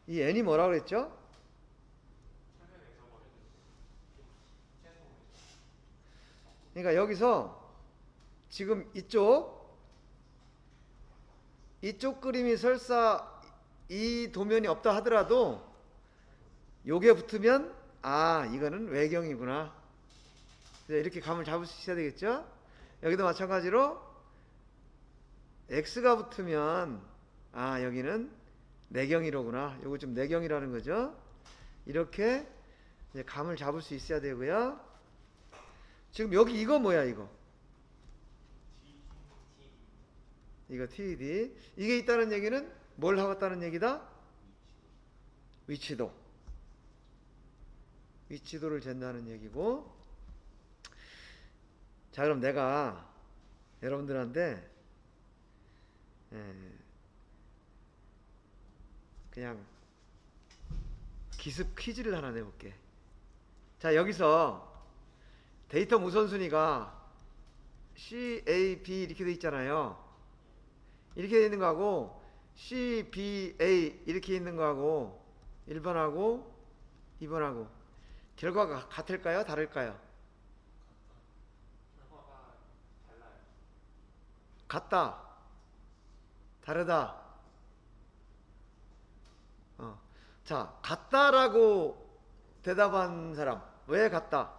이 n이 뭐라고 그랬죠? 그러니까 여기서 지금 이쪽 그림이 설사 이 도면이 없다 하더라도 요게 붙으면 이거는 외경이구나. 이렇게 감을 잡을 수 있어야 되겠죠? 여기도 마찬가지로 x가 붙으면 여기는 내경이로구나. 요거 좀 내경이라는 거죠. 이렇게 이제 감을 잡을 수 있어야 되고요. 지금 여기 이거 뭐야 이거? 이거 TED. 이게 있다는 얘기는 뭘 하겠다는 얘기다? 위치도. 위치도를 잰다는 얘기고. 자, 그럼 내가 여러분들한테 그냥 기습 퀴즈를 하나 내볼게. 자, 여기서 데이터 우선순위가 C, A, B 이렇게 돼 있잖아요. 이렇게 돼 있는 거하고 C, B, A 이렇게 있는 거하고 1번하고 2번하고 결과가 같을까요? 다를까요? 결과가 달라요. 같다. 다르다. 자, 같다라고 대답한 사람. 왜 같다?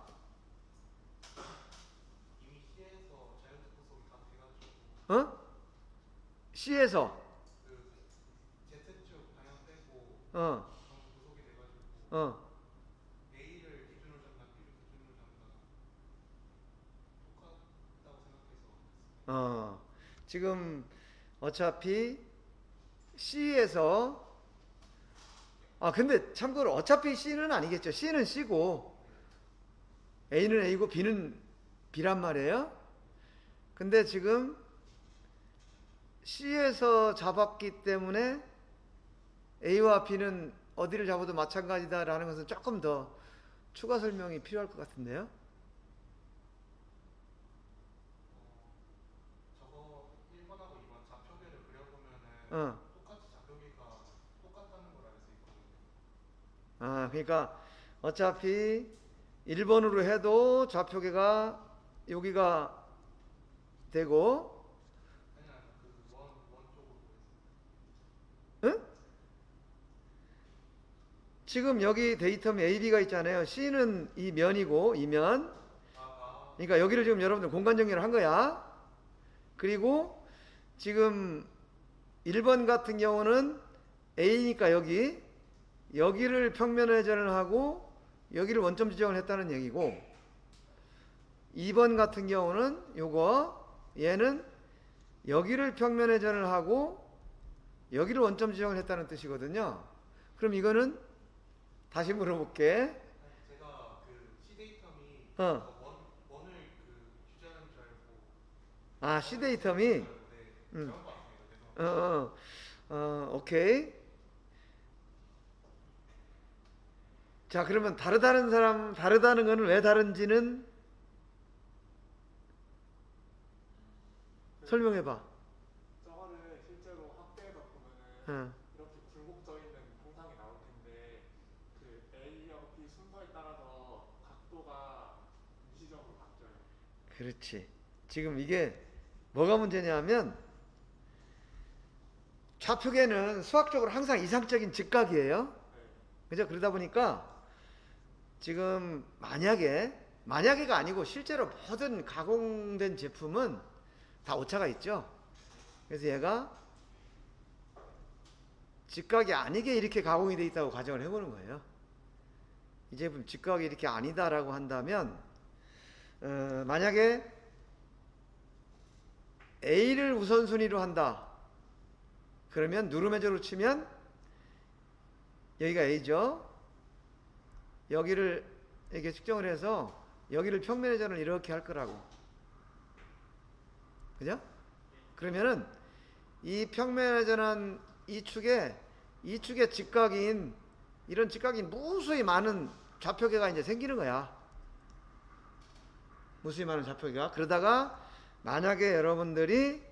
이미 C에서 자연수 구속이 다 돼가지고 C에서 그 Z축 방향 빼고 어, 전부 구속이 돼가지고 어, A를 기준으로 잡나 B를 기준으로 잡나 똑같다고 생각해서 지금 어차피 C에서 근데 참고로 어차피 C는 아니겠죠. C는 C고 A는 A고 B는 B란 말이에요. 근데 지금 C에서 잡았기 때문에 A와 B는 어디를 잡아도 마찬가지다라는 것은 조금 더 추가 설명이 필요할 것 같은데요. 저거 1번하고 2번 좌표계를 그려보면은 어. 똑같이 좌표계가 똑같다는 걸 알 수 있거든요. 그러니까 어차피 1번으로 해도 좌표계가 여기가 되고, 아니면 원 쪽으로 응? 지금 여기 데이터면 AB가 있잖아요. C는 이 면이고, 이 면. 그러니까 여기를 지금 여러분들 공간 정리를 한 거야. 그리고 지금 1번 같은 경우는 A니까 여기를 평면 회전을 하고 여기를 원점 지정을 했다는 얘기고, 2번 같은 경우는 얘는 여기를 평면 회전을 하고 여기를 원점 지정을 했다는 뜻이거든요. 그럼 이거는 다시 물어볼게. 제가 그 C 데이텀이 어. 원을 규제하는 줄 알고 C 데이텀이 그런 것 같습니다. 죄송합니다. 오케이. 자, 그러면 다르다는 거는 왜 다른지는 설명해봐. 저거를 실제로 학교에서 보면은 이렇게 굴곡져 있는 형상이 나올 텐데 그 A하고 B 순서에 따라서 각도가 일시적으로 바뀌어요. 그렇지. 지금 이게 뭐가 문제냐면 좌표계는 수학적으로 항상 이상적인 직각이에요. 네. 그죠? 그러다 보니까 지금 만약에가 아니고 실제로 모든 가공된 제품은 다 오차가 있죠. 그래서 얘가 직각이 아니게 이렇게 가공이 되어 있다고 가정을 해보는 거예요. 이 제품 직각이 이렇게 아니다라고 한다면 만약에 A를 우선순위로 한다. 그러면 누르메저로 치면 여기가 A죠. 여기를 이렇게 측정을 해서 여기를 평면회전을 이렇게 할 거라고. 그죠? 그러면은 이 평면회전한 이 축에 이런 직각이 무수히 많은 좌표계가 이제 생기는 거야. 무수히 많은 좌표계가. 그러다가 만약에 여러분들이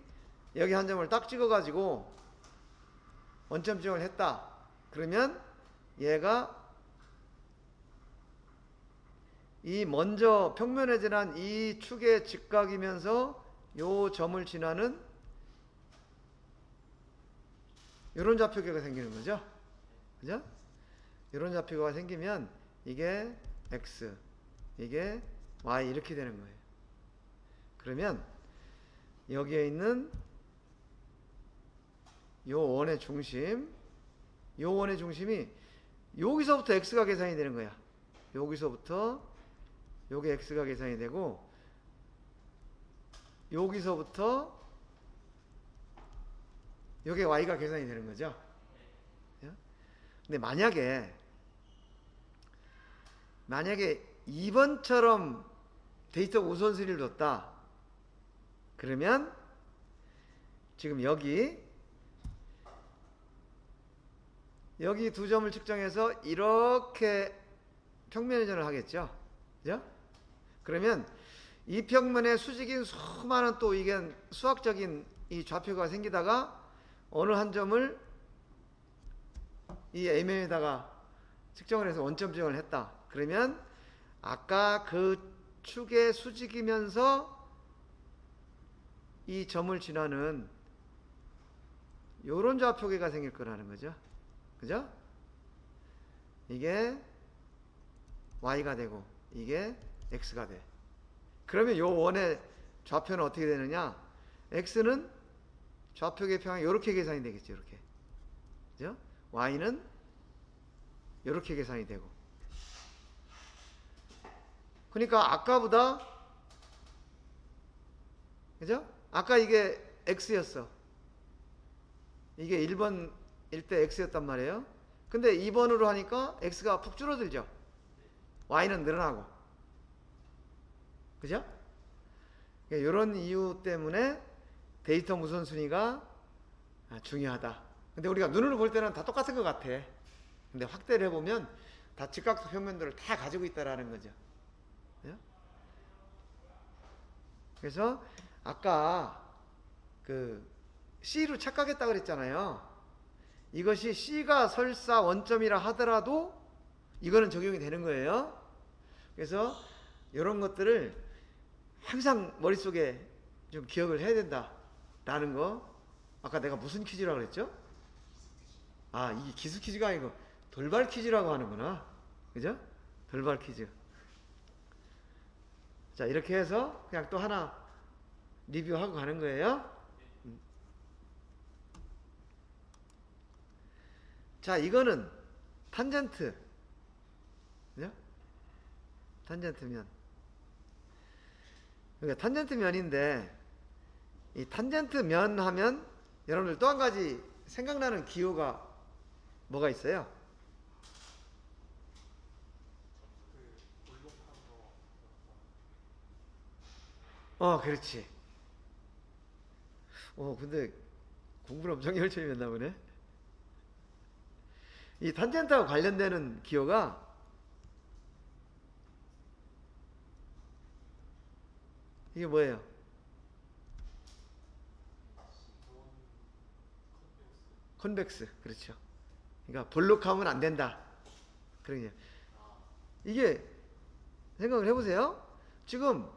여기 한 점을 딱 찍어가지고 원점 지정을 했다. 그러면 얘가 이 먼저 평면에 지난 이 축의 직각이면서 요 점을 지나는 이런 좌표계가 생기는 거죠. 그죠? 이런 좌표가 생기면 이게 x, 이게 y 이렇게 되는 거예요. 그러면 여기에 있는 요 원의 중심, 요 원의 중심이 여기서부터 x가 계산이 되는 거야. 여기서부터 요게 x가 계산이 되고 여기서부터 요게 y가 계산이 되는 거죠. 근데 만약에 2번처럼 데이터 우선순위를 뒀다. 그러면 지금 여기 두 점을 측정해서 이렇게 평면 회전을 하겠죠. 그죠? 그러면 이 평면에 수직인 수많은 또 이게 수학적인 이 좌표가 생기다가 어느 한 점을 이 A면에다가 측정을 해서 원점 지정을 했다. 그러면 아까 그 축의 수직이면서 이 점을 지나는 요런 좌표계가 생길 거라는 거죠. 그죠? 이게 y가 되고 이게 x가 돼. 그러면 요 원의 좌표는 어떻게 되느냐? x는 좌표계 평이 이렇게 계산이 되겠죠. 이렇게. 그죠? y는 이렇게 계산이 되고. 그러니까 아까보다, 그죠? 아까 이게 x였어. 이게 1번일 때 x였단 말이에요. 근데 2번으로 하니까 x가 푹 줄어들죠. y는 늘어나고. 그죠? 이런 이유 때문에 데이터 우선순위가 중요하다. 근데 우리가 눈으로 볼 때는 다 똑같은 것 같아. 근데 확대를 해보면 다 직각도 평면들을 다 가지고 있다라는 거죠. 그래서 아까 그 C로 착각했다 그랬잖아요. 이것이 C가 설사 원점이라 하더라도 이거는 적용이 되는 거예요. 그래서 이런 것들을 항상 머릿속에 좀 기억을 해야 된다라는 거. 아까 내가 무슨 퀴즈라고 그랬죠? 아, 이게 기수 퀴즈가 아니고 돌발 퀴즈라고 하는구나. 그죠? 돌발 퀴즈. 자, 이렇게 해서 그냥 또 하나 리뷰하고 가는 거예요. 자, 이거는 탄젠트. 그죠? 탄젠트 면. 그러니까 탄젠트 면인데, 이 탄젠트 면 하면 여러분들 또 한 가지 생각나는 기호가 뭐가 있어요? 그렇지. 근데 공부를 엄청 열심히 했나 보네. 이 탄젠트하고 관련되는 기호가 이게 뭐예요? 컨벡스. 그렇죠. 그러니까 볼록하면 안 된다. 그러냐. 이게 생각을 해보세요. 지금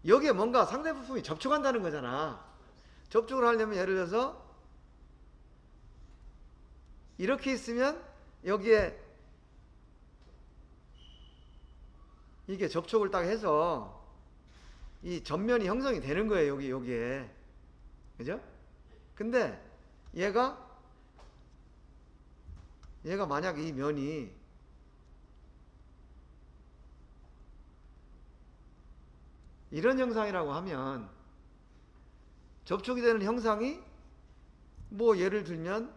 여기에 뭔가 상대 부품이 접촉한다는 거잖아. 접촉을 하려면 예를 들어서 이렇게 있으면 여기에 이게 접촉을 딱 해서 이 전면이 형성이 되는 거예요. 여기에. 그죠? 근데 얘가 만약 이 면이 이런 형상이라고 하면 접촉이 되는 형상이 뭐 예를 들면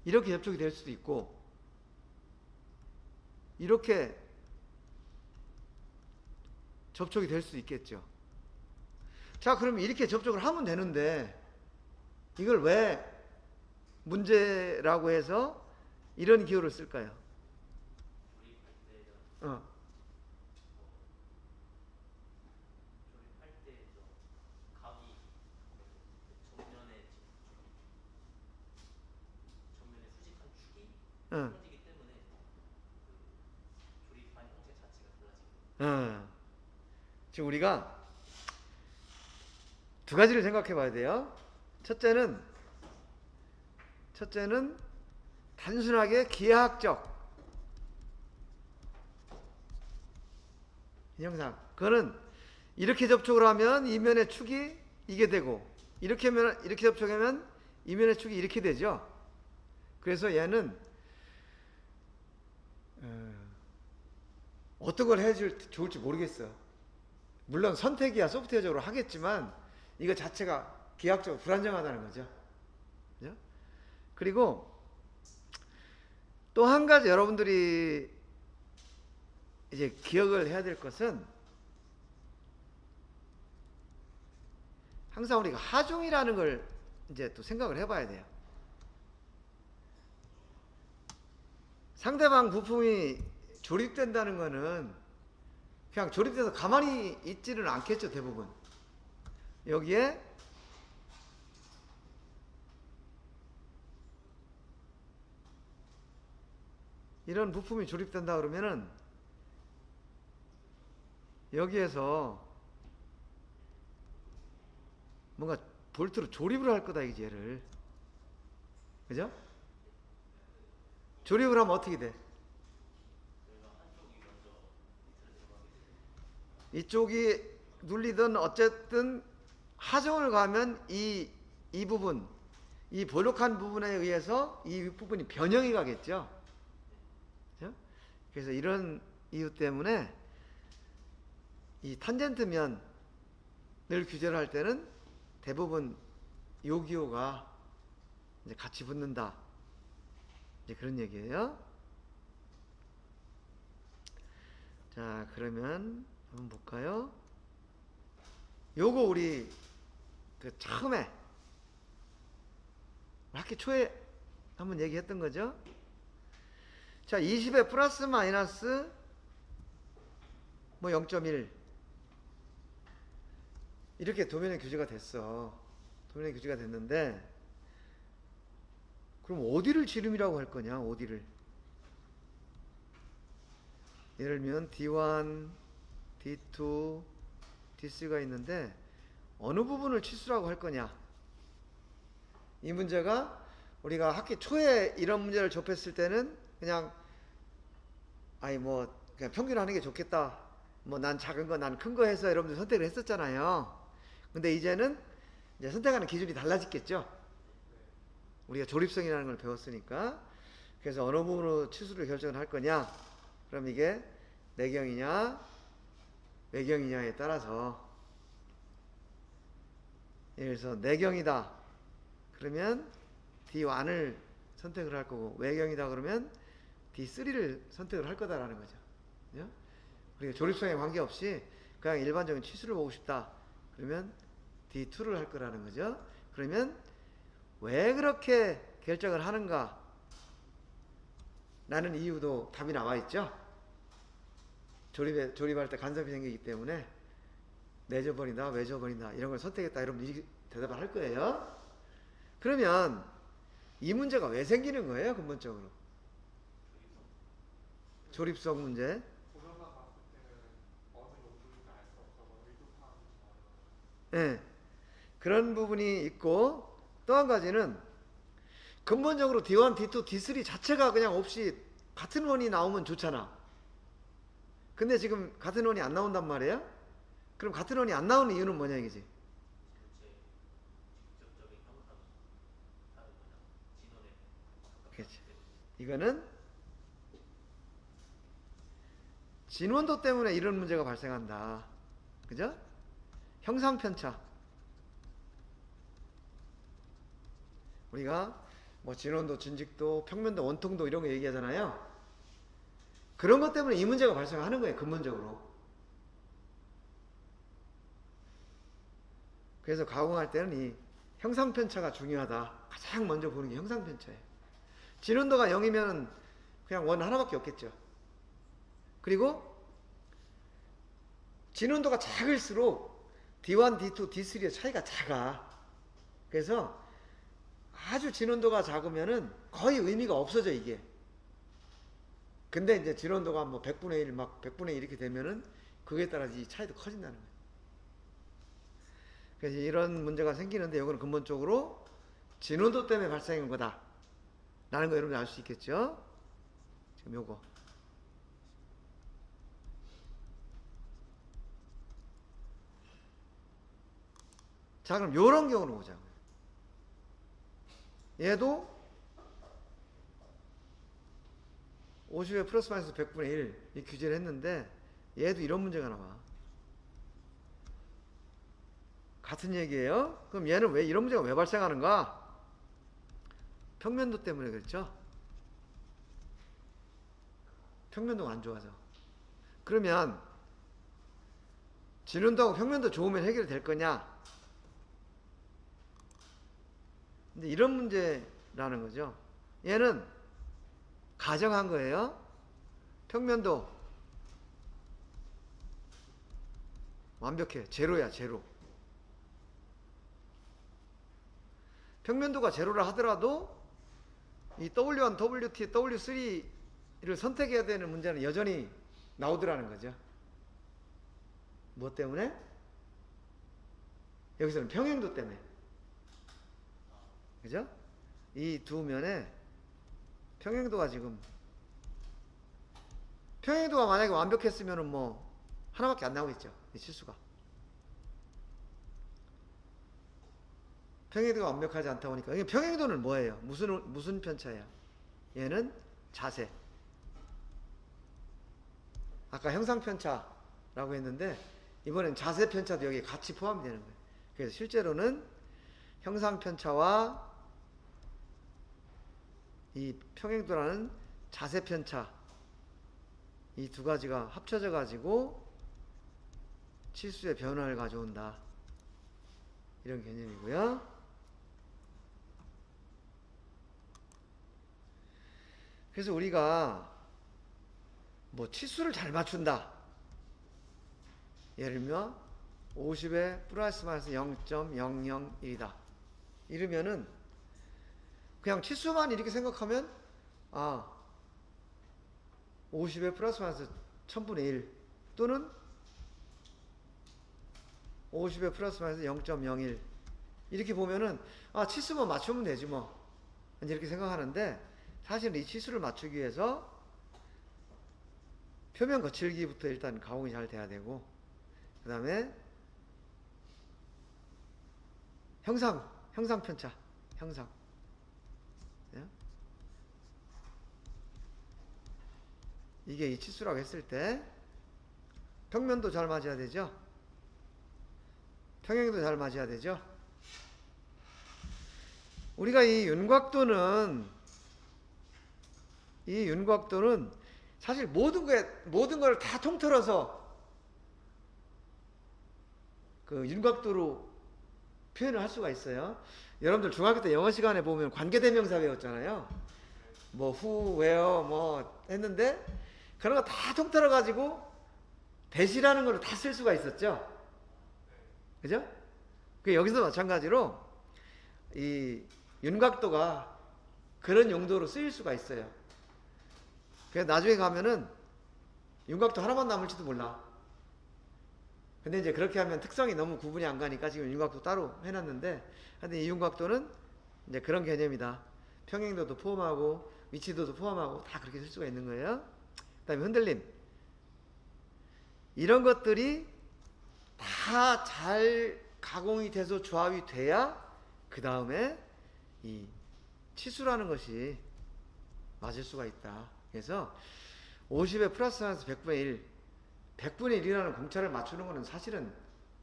이렇게 접촉이 될 수도 있고 이렇게 접촉이 될 수도 있겠죠. 자, 그러면 이렇게 접촉을 하면 되는데 이걸 왜 문제라고 해서 이런 기호를 쓸까요? 조립할 때 각이 정면에 지금 우리가 두 가지를 생각해 봐야 돼요. 첫째는 단순하게 기하학적 형상. 그거는 이렇게 접촉을 하면 이면의 축이 이게 되고 이렇게 접촉하면 이면의 축이 이렇게 되죠. 그래서 얘는 어떤 걸 해줄 좋을지 모르겠어요. 물론 선택이야 소프트웨어적으로 하겠지만 이거 자체가 기하학적으로 불안정하다는 거죠. 그죠? 그리고 또 한 가지 여러분들이 이제 기억을 해야 될 것은 항상 우리가 하중이라는 걸 이제 또 생각을 해봐야 돼요. 상대방 부품이 조립된다는 거는 그냥 조립돼서 가만히 있지는 않겠죠, 대부분. 여기에 이런 부품이 조립된다 그러면은 여기에서 뭔가 볼트로 조립을 할 거다 이게 얘를. 그죠? 조립을 하면 어떻게 돼? 이쪽이 눌리든 어쨌든 하중을 가면 이 부분, 이 볼록한 부분에 의해서 이 윗부분이 변형이 가겠죠. 그죠? 그래서 이런 이유 때문에 이 탄젠트 면을 규제를 할 때는 대부분 요 기호가 이제 같이 붙는다. 이제 그런 얘기예요. 자, 그러면 한번 볼까요? 요거 우리 그 처음에 학기 초에 한번 얘기했던 거죠. 자, 20에 플러스 마이너스 뭐 0.1 이렇게 도면의 규제가 됐어. 도면의 규제가 됐는데 그럼 어디를 지름이라고 할 거냐? 어디를? 예를 들면 D1, D2, D3가 있는데 어느 부분을 치수라고 할 거냐? 이 문제가 우리가 학기 초에 이런 문제를 접했을 때는 그냥 그냥 평균하는 게 좋겠다. 뭐 난 작은 거, 난 큰 거 해서 여러분들 선택을 했었잖아요. 근데 이제는 이제 선택하는 기준이 달라졌겠죠. 우리가 조립성이라는 걸 배웠으니까. 그래서 어느 부분으로 치수를 결정을 할 거냐? 그럼 이게 내경이냐, 외경이냐에 따라서 예를 들어서 내경이다. 그러면 D1을 선택을 할 거고 외경이다 그러면 D3를 선택을 할 거다라는 거죠. 그죠? 우리가 조립성에 관계없이 그냥 일반적인 치수를 보고 싶다. 그러면 D2를 할 거라는 거죠. 그러면 왜 그렇게 결정을 하는가? 라는 이유도 답이 나와 있죠. 조립할 때 간섭이 생기기 때문에 내줘버린다, 외줘버린다 이런 걸 선택했다. 여러분 대답을 할 거예요. 그러면 이 문제가 왜 생기는 거예요? 근본적으로 조립성 문제. 보면만 봤을 때는 어느 용도인지 알 수 없어서 의도파악이 좀 어려워요. 네, 그런 부분이 있고 또 한 가지는 근본적으로 D1, D2, D3 자체가 그냥 없이 같은 원이 나오면 좋잖아. 근데 지금 같은 원이 안 나온단 말이에요. 그럼 같은 원이 안 나오는 이유는 뭐냐 이거지. 그렇지. 이거는 진원도 때문에 이런 문제가 발생한다. 그죠? 형상편차. 우리가 뭐 진원도, 진직도, 평면도, 원통도 이런 거 얘기하잖아요. 그런 것 때문에 이 문제가 발생하는 거예요. 근본적으로. 그래서 가공할 때는 이 형상편차가 중요하다. 가장 먼저 보는 게 형상편차예요. 진원도가 0이면 그냥 원 하나밖에 없겠죠. 그리고 진원도가 작을수록 D1, D2, D3의 차이가 작아. 그래서 아주 진원도가 작으면은 거의 의미가 없어져 이게. 근데 이제 진원도가 뭐 100분의 1 막 100분의 1 이렇게 되면은 그에 따라 이 차이도 커진다는 거예요. 그래서 이런 문제가 생기는데 이거는 근본적으로 진원도 때문에 발생한 거다 라는 거 여러분이 알 수 있겠죠. 지금 요거 자, 그럼 요런 경우를 보자고요. 얘도 50에 플러스 마이너스 100분의 1 이 규제를 했는데 얘도 이런 문제가 나와. 같은 얘기예요. 그럼 얘는 왜 이런 문제가 왜 발생하는가? 평면도 때문에 그렇죠. 평면도가 안 좋아서. 그러면 진원도하고 평면도 좋으면 해결이 될 거냐? 근데 이런 문제라는 거죠. 얘는 가정한 거예요. 평면도 완벽해. 제로야, 제로. 평면도가 제로라 하더라도 이 W1, WT, W3를 선택해야 되는 문제는 여전히 나오더라는 거죠. 뭐 때문에? 여기서는 평행도 때문에. 그죠? 이 두 면에 평행도가 지금 평행도가 만약에 완벽했으면은 뭐 하나밖에 안 나오겠죠. 이 치수가. 평행도가 완벽하지 않다 보니까 이게 평행도는 뭐예요? 무슨 편차예요? 얘는 자세. 아까 형상 편차라고 했는데 이번엔 자세 편차도 여기 같이 포함이 되는 거예요. 그래서 실제로는 형상 편차와 이 평행도라는 자세 편차 이 두 가지가 합쳐져 가지고 치수의 변화를 가져온다. 이런 개념이고요. 그래서 우리가 뭐 치수를 잘 맞춘다. 예를 들면 50에 플러스 마이너스 0.001이다. 이러면은 그냥 치수만 이렇게 생각하면 50에 플러스 마이너스 1000분의 1 또는 50에 플러스 마이너스 0.01 이렇게 보면은 치수만 맞추면 되지 뭐 이렇게 생각하는데 사실은 이 치수를 맞추기 위해서 표면 거칠기부터 일단 가공이 잘 돼야 되고 그 다음에 형상 편차 형상 이게 이 치수라고 했을 때 평면도 잘 맞아야 되죠. 평행도 잘 맞아야 되죠. 우리가 이 윤곽도는 사실 모든 걸 다 통틀어서 그 윤곽도로 표현을 할 수가 있어요. 여러분들 중학교 때 영어 시간에 보면 관계대명사 배웠잖아요. 뭐 who, where 뭐 했는데 그런 거 다 통틀어 가지고 대시라는 걸 다 쓸 수가 있었죠. 그죠? 그 여기서 마찬가지로 이 윤곽도가 그런 용도로 쓰일 수가 있어요. 그래서 나중에 가면은 윤곽도 하나만 남을지도 몰라. 근데 이제 그렇게 하면 특성이 너무 구분이 안 가니까 지금 윤곽도 따로 해놨는데, 근데 이 윤곽도는 이제 그런 개념이다. 평행도도 포함하고 위치도도 포함하고 다 그렇게 쓸 수가 있는 거예요. 그 다음에 흔들림. 이런 것들이 다 잘 가공이 돼서 조합이 돼야 그 다음에 이 치수라는 것이 맞을 수가 있다. 그래서 50에 플러스 마이너스 100분의 1 100분의 1이라는 공차를 맞추는 것은 사실은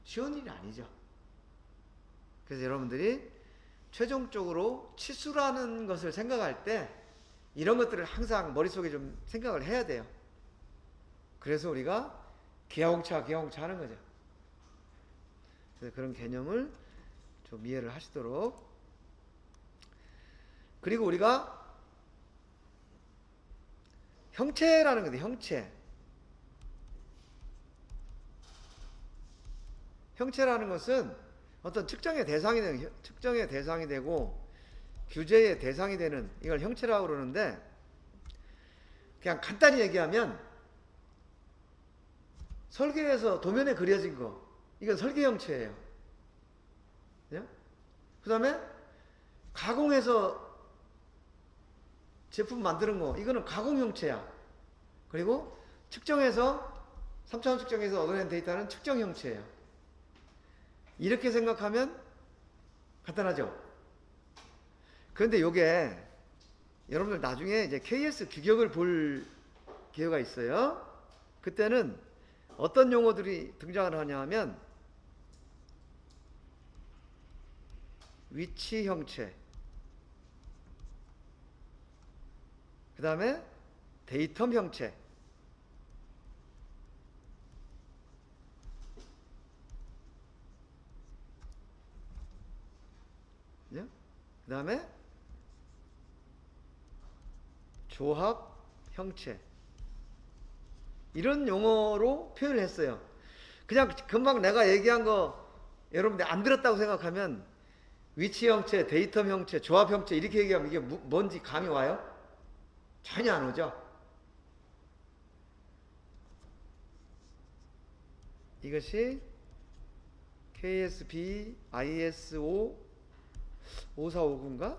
쉬운 일이 아니죠. 그래서 여러분들이 최종적으로 치수라는 것을 생각할 때 이런 것들을 항상 머릿속에 좀 생각을 해야 돼요. 그래서 우리가 기하공차 하는 거죠. 그래서 그런 개념을 좀 이해를 하시도록. 그리고 우리가 형체라는 건데, 형체라는 것은 어떤 측정의 대상이 되고 규제의 대상이 되는 이걸 형체라고 그러는데, 그냥 간단히 얘기하면 설계에서 도면에 그려진 거, 이건 설계 형체예요. 그 다음에 가공해서 제품 만드는 거, 이거는 가공 형체야. 그리고 측정해서 3차원 측정해서 얻어낸 데이터는 측정 형체예요. 이렇게 생각하면 간단하죠. 그런데 요게 여러분들 나중에 이제 KS 규격을 볼 기회가 있어요. 그때는 어떤 용어들이 등장을 하냐 하면 위치 형체, 그 다음에 데이텀 형체, 그 다음에 조합 형체, 이런 용어로 표현을 했어요. 그냥 금방 내가 얘기한 거 여러분들 안 들었다고 생각하면 위치 형체, 데이텀 형체, 조합 형체 이렇게 얘기하면 이게 뭔지 감이 와요? 전혀 안 오죠? 이것이 KSB ISO 5459인가?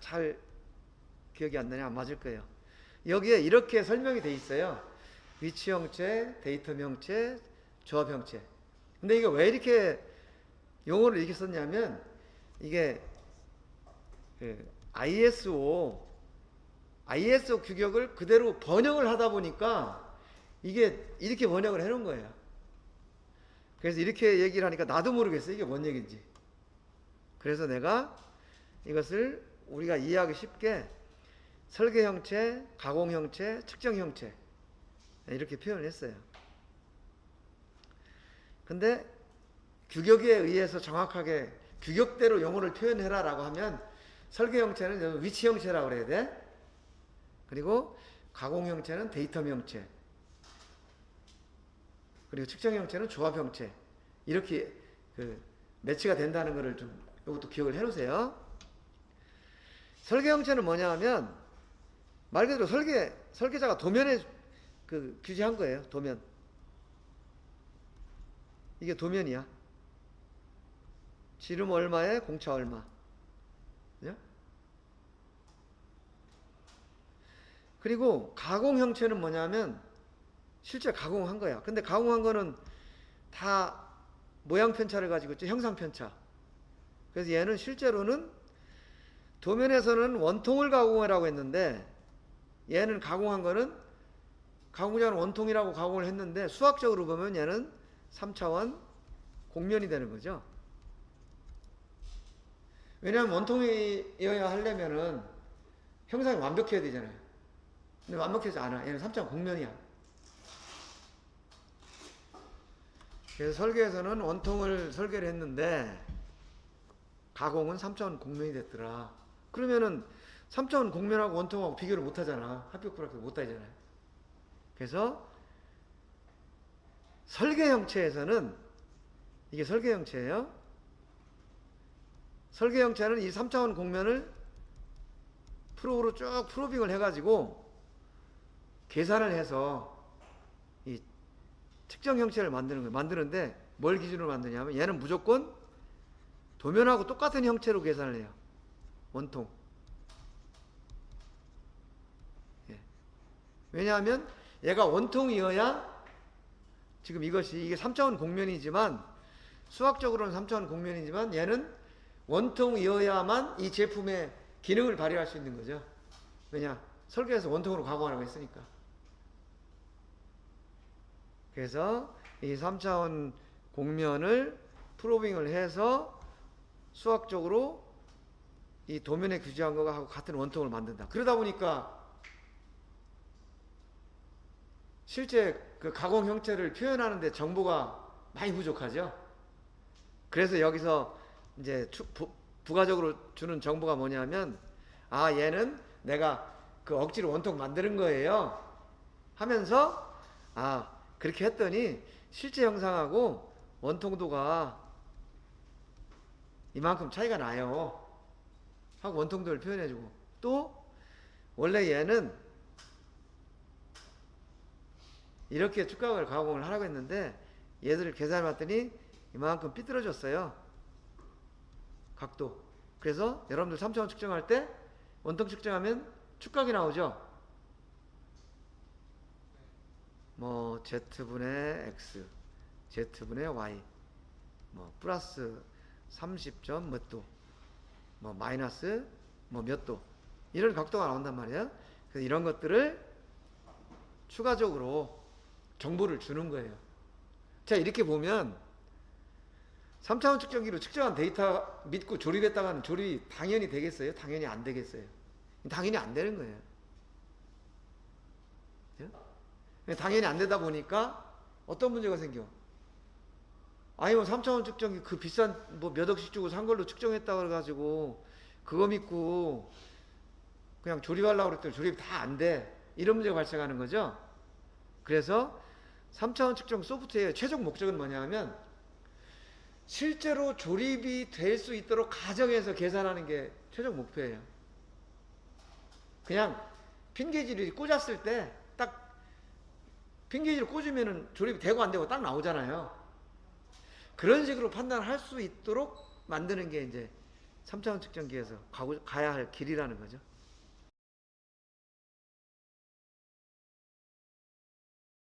잘 기억이 안 나네. 안 맞을 거예요. 여기에 이렇게 설명이 돼 있어요. 위치 형체, 데이터 형체, 조합 형체. 근데 이게 왜 이렇게 용어를 이렇게 썼냐면 이게 ISO 규격을 그대로 번역을 하다 보니까 이게 이렇게 번역을 해놓은 거예요. 그래서 이렇게 얘기를 하니까 나도 모르겠어 이게 뭔 얘기인지. 그래서 내가 이것을 우리가 이해하기 쉽게 설계 형체, 가공 형체, 측정 형체 이렇게 표현을 했어요. 근데 규격에 의해서 정확하게 규격대로 용어를 표현해라 라고 하면 설계 형체는 위치 형체라고 그래야 돼. 그리고 가공 형체는 데이터 형체, 그리고 측정 형체는 조합 형체, 이렇게 매치가 된다는 것을 좀 이것도 기억을 해놓으세요. 설계 형체는 뭐냐 하면 말 그대로 설계자가 도면에 규제한 거예요. 도면. 이게 도면이야. 지름 얼마에 공차 얼마. 그죠? 그리고 가공 형체는 뭐냐면 실제 가공한 거야. 근데 가공한 거는 다 모양 편차를 가지고 있죠. 형상 편차. 그래서 얘는 실제로는 도면에서는 원통을 가공하라고 했는데 얘는 가공한 거는 가공자는 원통이라고 가공을 했는데 수학적으로 보면 얘는 3차원 곡면이 되는 거죠. 왜냐하면 원통이어야 하려면은 형상이 완벽해야 되잖아요. 근데 완벽하지 않아. 얘는 3차원 곡면이야. 그래서 설계에서는 원통을 설계를 했는데 가공은 3차원 곡면이 됐더라. 그러면은 3차원 곡면하고 원통하고 비교를 못 하잖아. 합격 불합격 못 하잖아요. 그래서 설계 형체에서는 이게 설계 형체예요. 설계 형체는 이 3차원 곡면을 프로브로 쭉 프로빙을 해가지고 계산을 해서 이 측정 형체를 만드는 거예요. 만드는데 뭘 기준으로 만드냐면 얘는 무조건 도면하고 똑같은 형체로 계산을 해요. 원통. 예. 왜냐하면 얘가 원통이어야 지금 이게 3차원 곡면이지만 수학적으로는 3차원 곡면이지만 얘는 원통이어야만 이 제품의 기능을 발휘할 수 있는 거죠. 왜냐? 설계에서 원통으로 가공하라고 했으니까. 그래서 이 3차원 곡면을 프로빙을 해서 수학적으로 이 도면에 규제한 거가 하고 같은 원통을 만든다. 그러다 보니까 실제 그 가공 형체를 표현하는데 정보가 많이 부족하죠. 그래서 여기서 이제 부가적으로 주는 정보가 뭐냐면 얘는 내가 그 억지로 원통 만드는 거예요 하면서 그렇게 했더니 실제 형상하고 원통도가 이만큼 차이가 나요 하고 원통도를 표현해주고, 또 원래 얘는 이렇게 축각을 가공을 하라고 했는데 얘들을 계산해 봤더니 이만큼 삐뚤어졌어요. 각도. 그래서 여러분들 3차원 측정할 때 원통 측정하면 축각이 나오죠. 뭐 Z분의 X, Z분의 Y, 뭐 플러스 30점 몇 도, 뭐 마이너스 뭐 몇 도, 이런 각도가 나온단 말이에요. 그래서 이런 것들을 추가적으로 정보를 주는 거예요. 자, 이렇게 보면 3차원 측정기로 측정한 데이터 믿고 조립했다가는 조립이 당연히 되겠어요? 당연히 안 되겠어요? 당연히 안 되는 거예요. 당연히 안 되다 보니까 어떤 문제가 생겨? 아니 뭐 3차원 측정기 그 비싼 뭐 몇 억씩 주고 산 걸로 측정했다 그래가지고 그거 믿고 그냥 조립하려고 그랬더니 조립이 다 안 돼. 이런 문제가 발생하는 거죠. 그래서 3차원 측정 소프트웨어의 최종 목적은 뭐냐 하면 실제로 조립이 될 수 있도록 가정해서 계산하는 게 최종 목표예요. 그냥 핀게이지를 꽂았을 때 딱 핀게이지를 꽂으면은 조립이 되고 안 되고 딱 나오잖아요. 그런 식으로 판단을 할 수 있도록 만드는 게 이제 3차원 측정기에서 가야 할 길이라는 거죠.